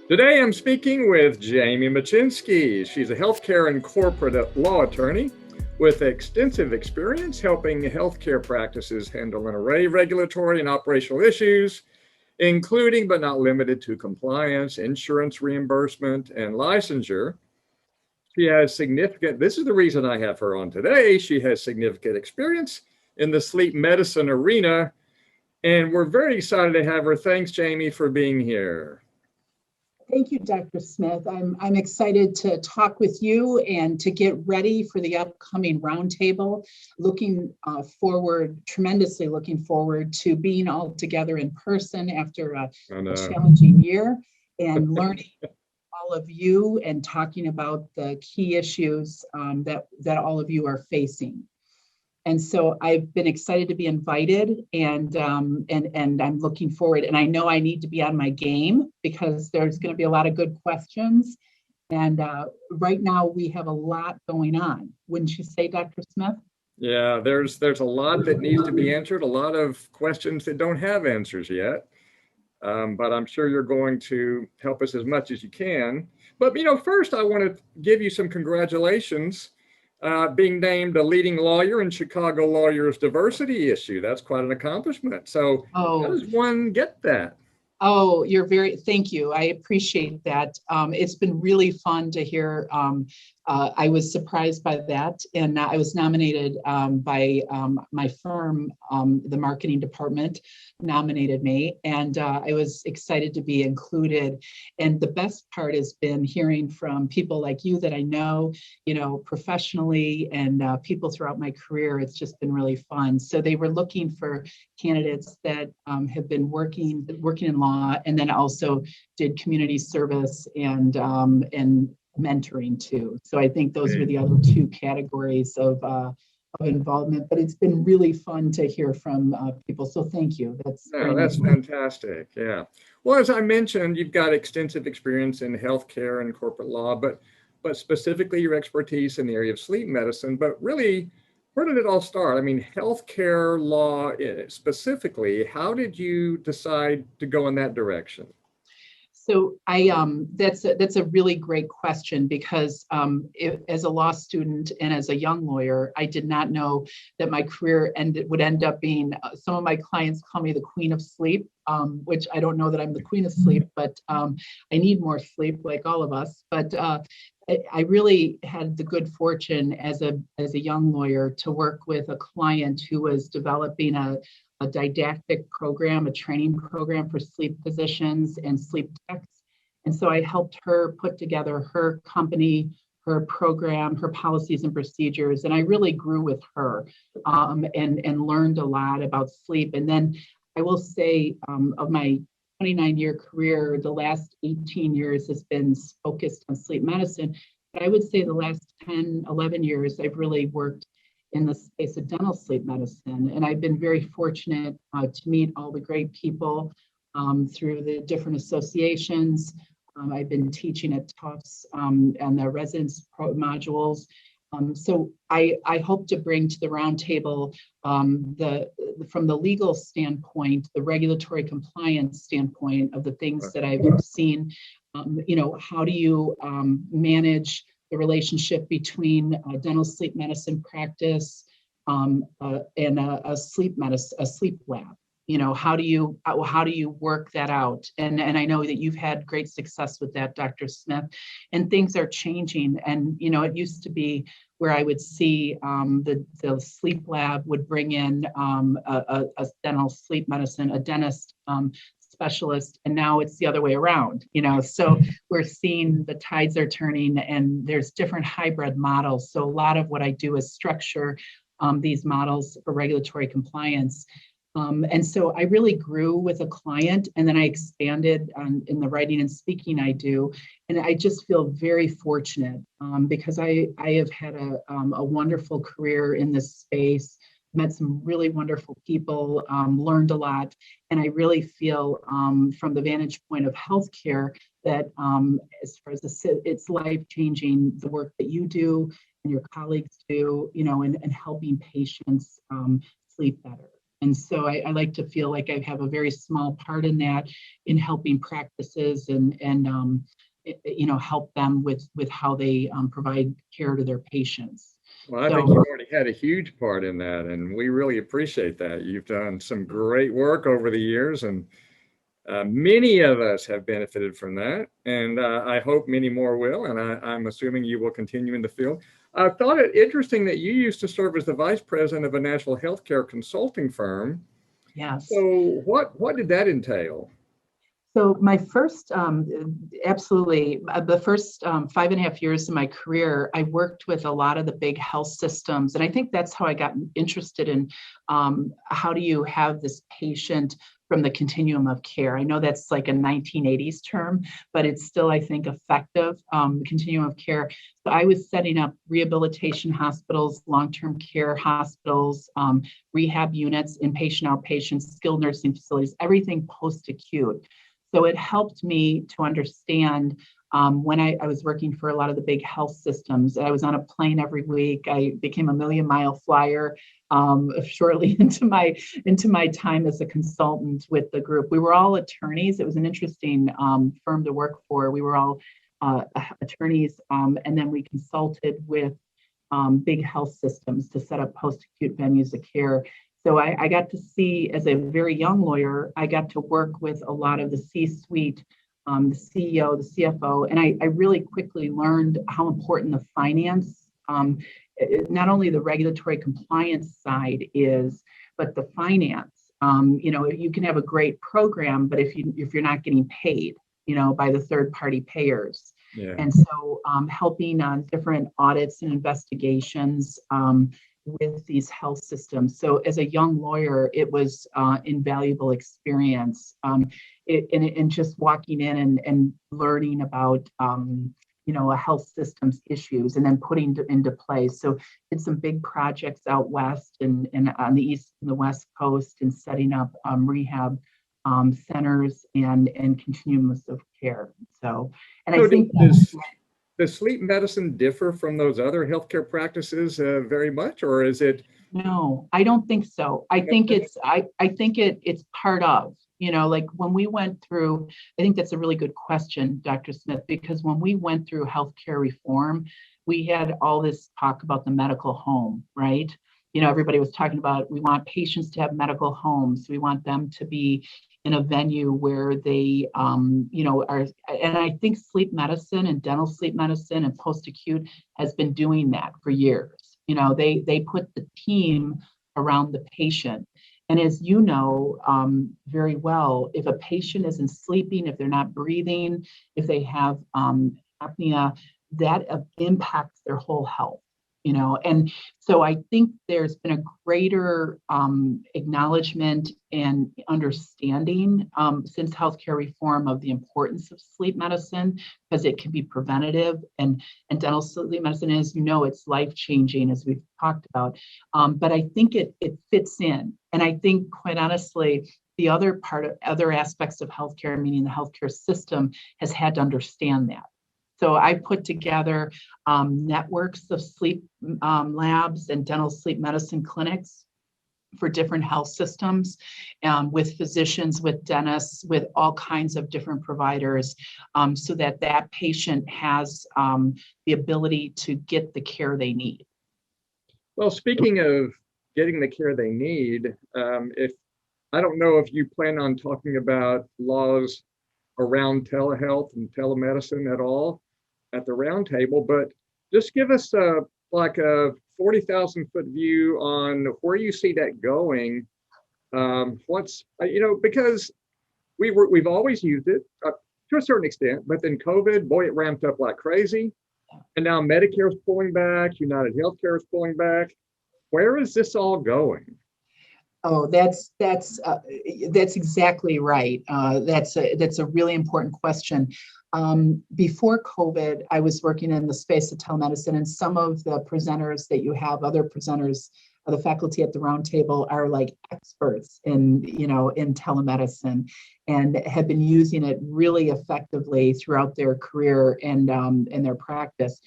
Today I'm speaking with Jayme Matchinski. She's a healthcare and corporate law attorney with extensive experience helping healthcare practices handle an array of regulatory and operational issues, including but not limited to compliance, insurance reimbursement, and licensure. This is the reason I have her on today. She has significant experience in the sleep medicine arena, and we're very excited to have her. Thanks, Jayme, for being here. Thank you, Dr. Smith. I'm excited to talk with you and to get ready for the upcoming roundtable. Tremendously looking forward to being all together in person after a challenging year and learning all of you and talking about the key issues that all of you are facing. And so I've been excited to be invited, and I'm looking forward. And I know I need to be on my game because there's going to be a lot of good questions. And right now we have a lot going on. Wouldn't you say, Dr. Smith? Yeah, there's a lot that needs to be answered, a lot of questions that don't have answers yet. But I'm sure you're going to help us as much as you can. But, first I want to give you some congratulations. Being named a leading lawyer in Chicago Lawyers Diversity Issue. That's quite an accomplishment. So how does one get that? Oh, thank you. I appreciate that. It's been really fun to hear. I was surprised by that. And I was nominated by my firm, the marketing department nominated me. And I was excited to be included. And the best part has been hearing from people like you that I know, professionally, and people throughout my career. It's just been really fun. So they were looking for candidates that have been working in law, and then also did community service and mentoring too. So I think those were the other two categories of involvement. But it's been really fun to hear from people. So thank you. That's fantastic. Yeah. Well, as I mentioned, you've got extensive experience in healthcare and corporate law, but specifically your expertise in the area of sleep medicine. But really, where did it all start? I mean, healthcare law specifically, how did you decide to go in that direction? So that's a really great question because as a law student and as a young lawyer, I did not know that my career would end up being, some of my clients call me the queen of sleep, which I don't know that I'm the queen of sleep, but I need more sleep like all of us. But I really had the good fortune as a young lawyer to work with a client who was developing a didactic program, a training program for sleep physicians and sleep techs. And so I helped her put together her company, her program, her policies and procedures. And I really grew with her and learned a lot about sleep. And then I will say of my 29-year career, the last 18 years has been focused on sleep medicine. But I would say the last 10, 11 years, I've really worked in the space of dental sleep medicine. And I've been very fortunate to meet all the great people through the different associations. I've been teaching at Tufts and the residence modules. So I hope to bring to the roundtable from the legal standpoint, the regulatory compliance standpoint of the things that I've seen. How do you manage the relationship between dental sleep medicine practice and a sleep lab? How do you work that out? And I know that you've had great success with that, Dr. Smith, and things are changing. And, it used to be where I would see the sleep lab would bring in a dental sleep medicine, a dentist specialist, and now it's the other way around, so we're seeing the tides are turning and there's different hybrid models. So a lot of what I do is structure these models for regulatory compliance. And so I really grew with a client, and then I expanded in the writing and speaking I do. And I just feel very fortunate because I have had a wonderful career in this space, met some really wonderful people, learned a lot. And I really feel from the vantage point of healthcare that as far as it's life-changing, the work that you do and your colleagues do, and helping patients sleep better. And so I like to feel like I have a very small part in that, in helping practices and help them with how they provide care to their patients. Well, I think you've already had a huge part in that, and we really appreciate that. You've done some great work over the years, and many of us have benefited from that, and I hope many more will, and I'm assuming you will continue in the field. I thought it interesting that you used to serve as the vice president of a national healthcare consulting firm. Yes. So what did that entail? So my first, absolutely, the first 5.5 years of my career, I worked with a lot of the big health systems. And I think that's how I got interested in how do you have this patient from the continuum of care. I know that's like a 1980s term, but it's still, I think, effective, the continuum of care. So I was setting up rehabilitation hospitals, long-term care hospitals, rehab units, inpatient, outpatient, skilled nursing facilities, everything post-acute. So it helped me to understand when I was working for a lot of the big health systems. I was on a plane every week. I became a million-mile flyer shortly into my time as a consultant with the group. We were all attorneys. It was an interesting firm to work for. We were all attorneys, and then we consulted with big health systems to set up post-acute venues of care. So I got to see, as a very young lawyer, I got to work with a lot of the C-suite, the CEO, the CFO, and I really quickly learned how important the finance, not only the regulatory compliance side is, but the finance. You can have a great program, but if you're not getting paid, by the third-party payers. Yeah. And so helping on different audits and investigations with these health systems. So as a young lawyer, it was invaluable experience. And just walking in and learning about a health system's issues and then putting into place. So did some big projects out west and on the east and the west coast, and setting up rehab centers and continuums of care. So I think does sleep medicine differ from those other healthcare practices very much, or is it? No, I don't think so. I think it's part of, like when we went through, I think that's a really good question, Dr. Smith, because when we went through healthcare reform, we had all this talk about the medical home, right? Everybody was talking about, we want patients to have medical homes. We want them to be in a venue where they, are, and I think sleep medicine and dental sleep medicine and post-acute has been doing that for years. They put the team around the patient. And as you know very well, if a patient isn't sleeping, if they're not breathing, if they have apnea, that impacts their whole health. And so I think there's been a greater acknowledgement and understanding since healthcare reform of the importance of sleep medicine, because it can be preventative, and dental sleep medicine, as it's life-changing, as we've talked about. But I think it fits in. And I think, quite honestly, the other aspects of healthcare, meaning the healthcare system, has had to understand that. So I put together networks of sleep labs and dental sleep medicine clinics for different health systems, with physicians, with dentists, with all kinds of different providers, so that patient has the ability to get the care they need. Well, speaking of getting the care they need, I don't know if you plan on talking about laws around telehealth and telemedicine at all at the roundtable, but just give us a 40,000 foot view on where you see that going. Because we've always used it to a certain extent, but then COVID, boy, it ramped up like crazy. And now Medicare is pulling back, United Healthcare is pulling back. Where is this all going? Oh, that's exactly right. That's a really important question. Before COVID, I was working in the space of telemedicine, and some of the presenters that you have, other presenters, the faculty at the roundtable, are like experts in telemedicine, and have been using it really effectively throughout their career and their practice.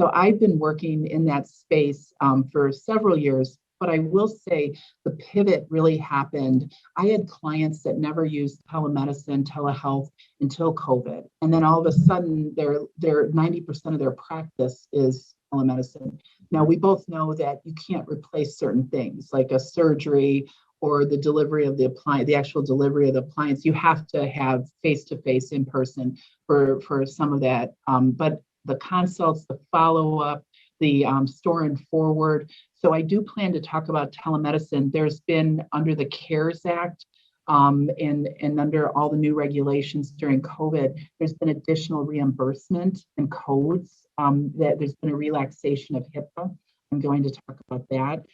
So I've been working in that space for several years But I will say the pivot really happened. I had clients that never used telemedicine, telehealth until COVID. And then all of a sudden, their 90% of their practice is telemedicine. Now, we both know that you can't replace certain things like a surgery or the delivery of the appliance, the actual delivery of the appliance. You have to have face-to-face in person for some of that. But the consults, the follow-up, the store and forward. So I do plan to talk about telemedicine. There's been under the CARES Act and under all the new regulations during COVID, there's been additional reimbursement and codes that there's been a relaxation of HIPAA. I'm going to talk about that.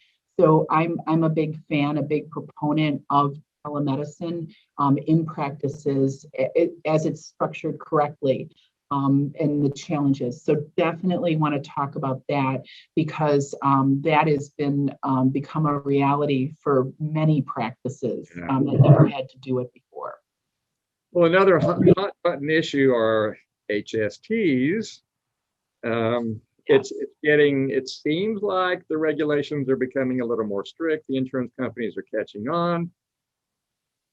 So I'm a big fan, a big proponent of telemedicine in practices as it's structured correctly. And the challenges. So definitely want to talk about that because that has been become a reality for many practices that never had to do it before. Well, another hot button issue are HSTs. It seems like the regulations are becoming a little more strict. The insurance companies are catching on.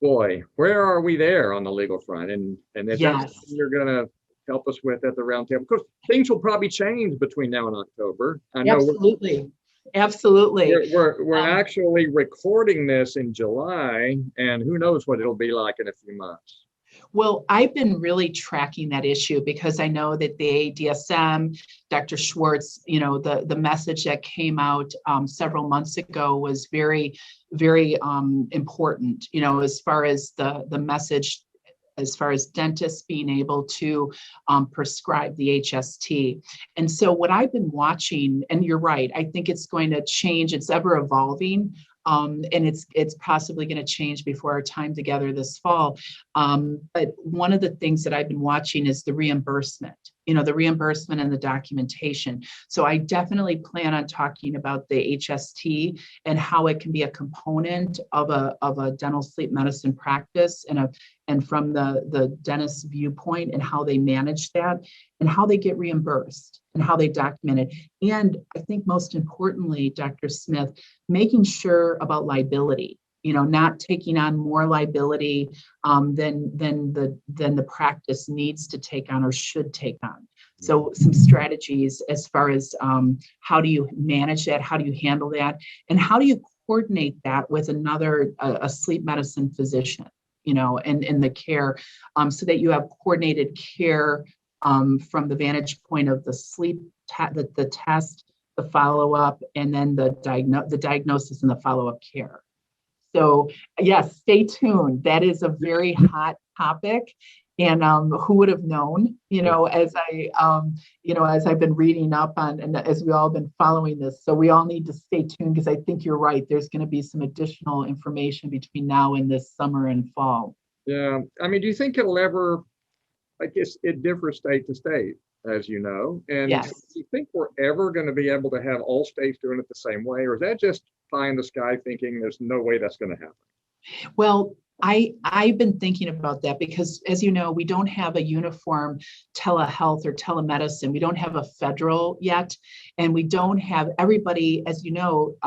Boy, where are we there on the legal front? And if that's something you're going to help us with at the roundtable, because things will probably change between now and October. I know absolutely. We're actually recording this in July, and who knows what it'll be like in a few months. Well, I've been really tracking that issue because I know that the DSM, Dr. Schwartz, the message that came out several months ago was very, very important, as far as the message, as far as dentists being able to prescribe the HST. And so what I've been watching, and you're right, I think it's going to change. It's ever evolving. And it's possibly going to change before our time together this fall. But one of the things that I've been watching is the reimbursement, the reimbursement and the documentation. So I definitely plan on talking about the HST and how it can be a component of a dental sleep medicine practice and from the dentist's viewpoint and how they manage that and how they get reimbursed and how they document it. And I think most importantly, Dr. Smith, making sure about liability, not taking on more liability than the practice needs to take on or should take on. So some strategies as far as how do you manage that, how do you handle that, and how do you coordinate that with a sleep medicine physician, and the care, so that you have coordinated care from the vantage point of the sleep, the test, the follow-up, and then the diagnosis and the follow-up care. So yes, stay tuned. That is a very hot topic. And who would have known, as I've been reading up on, and as we all have been following this. So we all need to stay tuned because I think you're right. There's going to be some additional information between now and this summer and fall. Yeah. I mean, do you think it'll ever, I guess it differs state to state, as you know. And yes. Do you think we're ever going to be able to have all states doing it the same way? Or is that just pie in the sky thinking there's no way that's going to happen? Well, I've been thinking about that because, as you know, we don't have a uniform telehealth or telemedicine. We don't have a federal yet, and we don't have everybody, as you know,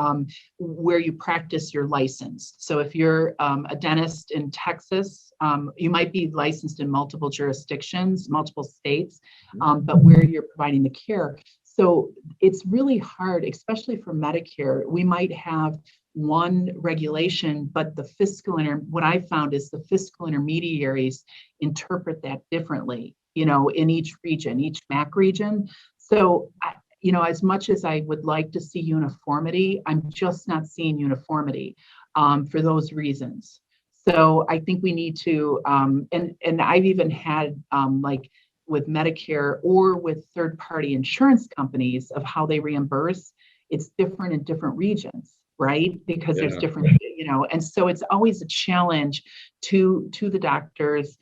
where you practice your license. So if you're a dentist in Texas, you might be licensed in multiple jurisdictions, multiple states, but where you're providing the care. So it's really hard, especially for Medicare. We might have one regulation, but what I found is the fiscal intermediaries interpret that differently, in each region, each MAC region. So, as much as I would like to see uniformity, I'm just not seeing uniformity for those reasons. So I think we need to, and I've even had like with Medicare or with third-party insurance companies of how they reimburse, it's different in different regions. Right? Because there's different, and so it's always a challenge to the doctors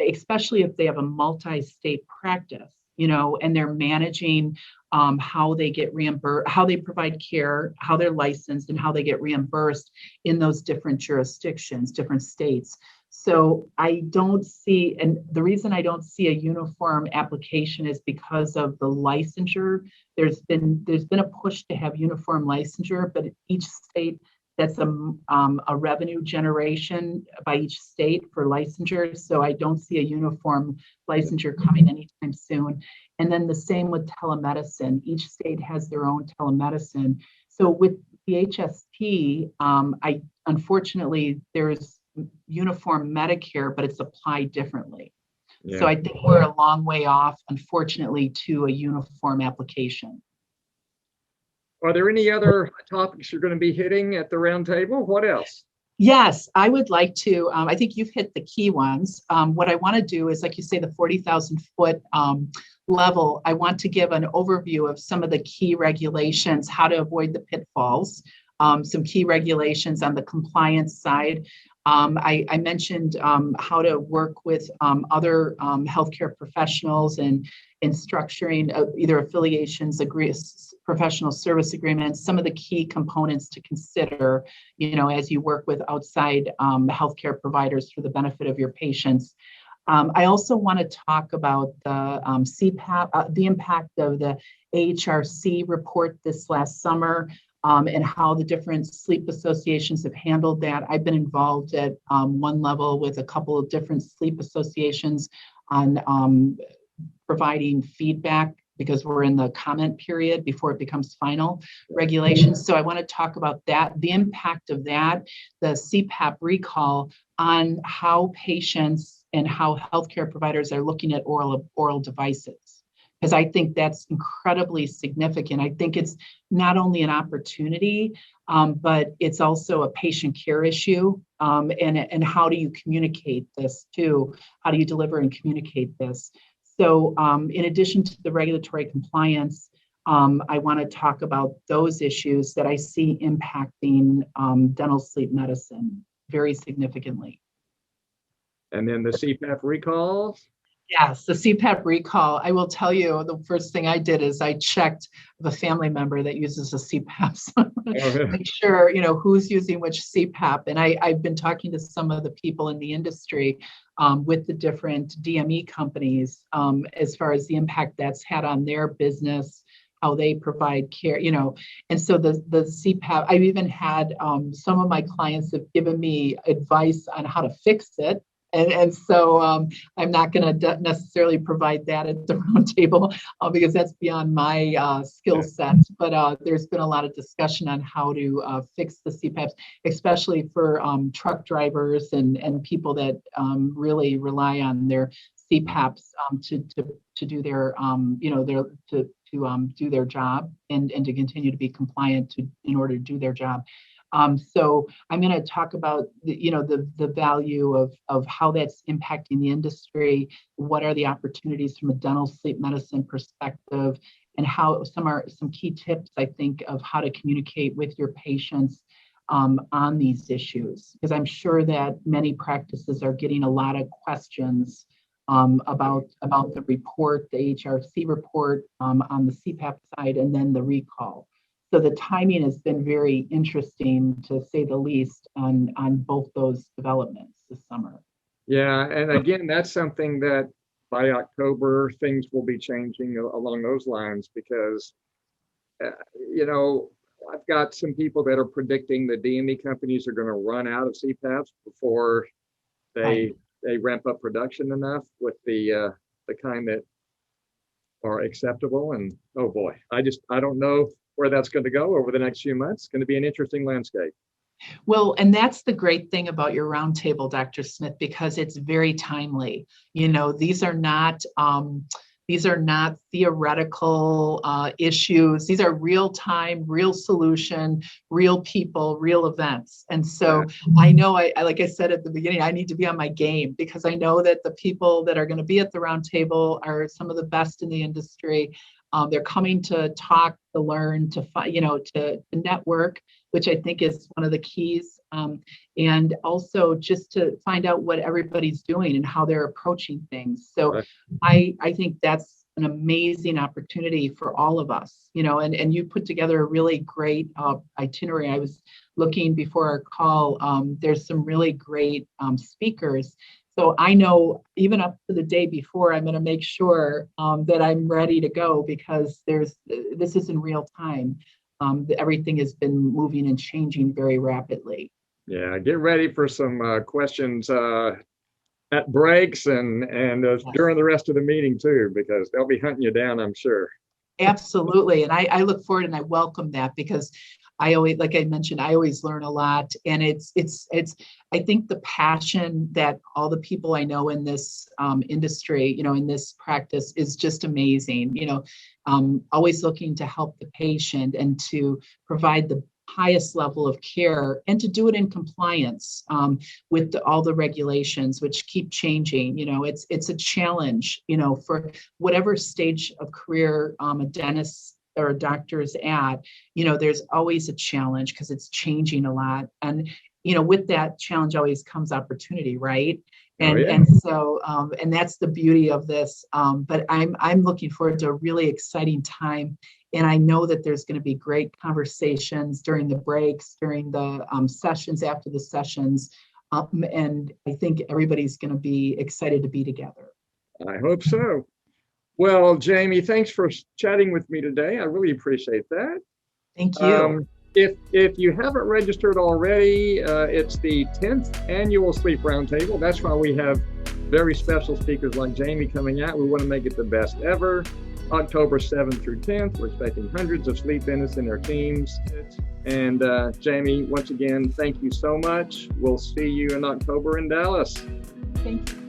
especially if they have a multi-state practice, and they're managing how they get reimbursed, how they provide care, how they're licensed, and how they get reimbursed in those different jurisdictions, different states. So I don't see, and the reason I don't see a uniform application is because of the licensure. There's been a push to have uniform licensure, but each state, that's a revenue generation by each state for licensure. So I don't see a uniform licensure coming anytime soon. And then the same with telemedicine. Each state has their own telemedicine. So with the HST, unfortunately, there's uniform Medicare, but it's applied differently. Yeah. So I think we're a long way off, unfortunately, to a uniform application. Are there any other topics you're going to be hitting at the roundtable? What else? Yes, I would like to. I think you've hit the key ones. What I want to do is, like you say, the 40,000 foot level. I want to give an overview of some of the key regulations, how to avoid the pitfalls, some key regulations on the compliance side. I mentioned how to work with other healthcare professionals and in structuring either affiliations, professional service agreements, some of the key components to consider, as you work with outside healthcare providers for the benefit of your patients. I also want to talk about the CPAP, the impact of the AHRC report this last summer, and how the different sleep associations have handled that. I've been involved at one level with a couple of different sleep associations on providing feedback, because we're in the comment period before it becomes final regulations. So I want to talk about that, the impact of that, the CPAP recall on how patients and how healthcare providers are looking at oral devices. Because I think that's incredibly significant. I think it's not only an opportunity, but it's also a patient care issue. And how do you communicate this too? How do you deliver and communicate this? So in addition to the regulatory compliance, I want to talk about those issues that I see impacting dental sleep medicine very significantly. And then the CPAP recall. Yes, the CPAP recall. I will tell you, the first thing I did is I checked the family member that uses a CPAP. So make sure, who's using which CPAP. And I've been talking to some of the people in the industry with the different DME companies as far as the impact that's had on their business, how they provide care, And so the CPAP, I've even had some of my clients have given me advice on how to fix it. And so I'm not going to necessarily provide that at the roundtable because that's beyond my skill set. But there's been a lot of discussion on how to fix the CPAPs, especially for truck drivers and people that really rely on their CPAPs to do their do their job and to continue to be compliant in order to do their job. So I'm going to talk about the value of how that's impacting the industry. What are the opportunities from a dental sleep medicine perspective, and how some key tips, I think, of how to communicate with your patients on these issues, because I'm sure that many practices are getting a lot of questions about the report, the HRC report on the CPAP side, and then the recall. So the timing has been very interesting, to say the least, on both those developments this summer. Yeah, and again, that's something that by October, things will be changing along those lines, because, I've got some people that are predicting the DME companies are going to run out of CPAPs before they ramp up production enough with the kind that are acceptable. And oh boy, I don't know where that's going to go over the next few months. It's going to be an interesting landscape. Well, and that's the great thing about your roundtable, Dr. Smith, because it's very timely. These are not theoretical issues. These are real time, real solution, real people, real events. And so I know, like I said at the beginning, I need to be on my game, because I know that the people that are going to be at the roundtable are some of the best in the industry. They're coming to talk, to learn, to network, which I think is one of the keys. And also just to find out what everybody's doing and how they're approaching things. So I think that's an amazing opportunity for all of us, and you put together a really great itinerary. I was looking before our call, there's some really great speakers. So I know even up to the day before, I'm going to make sure that I'm ready to go, because this is in real time. Everything has been moving and changing very rapidly. Yeah, get ready for some questions at breaks and Yes. during the rest of the meeting too, because they'll be hunting you down, I'm sure. Absolutely. And I look forward and I welcome that, because I always, like I mentioned, I always learn a lot. And it's I think the passion that all the people I know in this industry, in this practice, is just amazing. Always looking to help the patient and to provide the highest level of care, and to do it in compliance with all the regulations, which keep changing. It's a challenge, for whatever stage of career a dentist or a doctor is at. There's always a challenge, because it's changing a lot. And with that challenge always comes opportunity, right? And and so and that's the beauty of this. But I'm looking forward to a really exciting time. And I know that there's going to be great conversations during the breaks, during the sessions, after the sessions. And I think everybody's going to be excited to be together. I hope so. Well, Jayme, thanks for chatting with me today. I really appreciate that. Thank you. If you haven't registered already, it's the 10th annual Sleep Roundtable. That's why we have very special speakers like Jayme coming out. We want to make it the best ever. October 7th through 10th, we're expecting hundreds of sleep dentists and their teams. And Jayme, once again, thank you so much. We'll see you in October in Dallas. Thank you.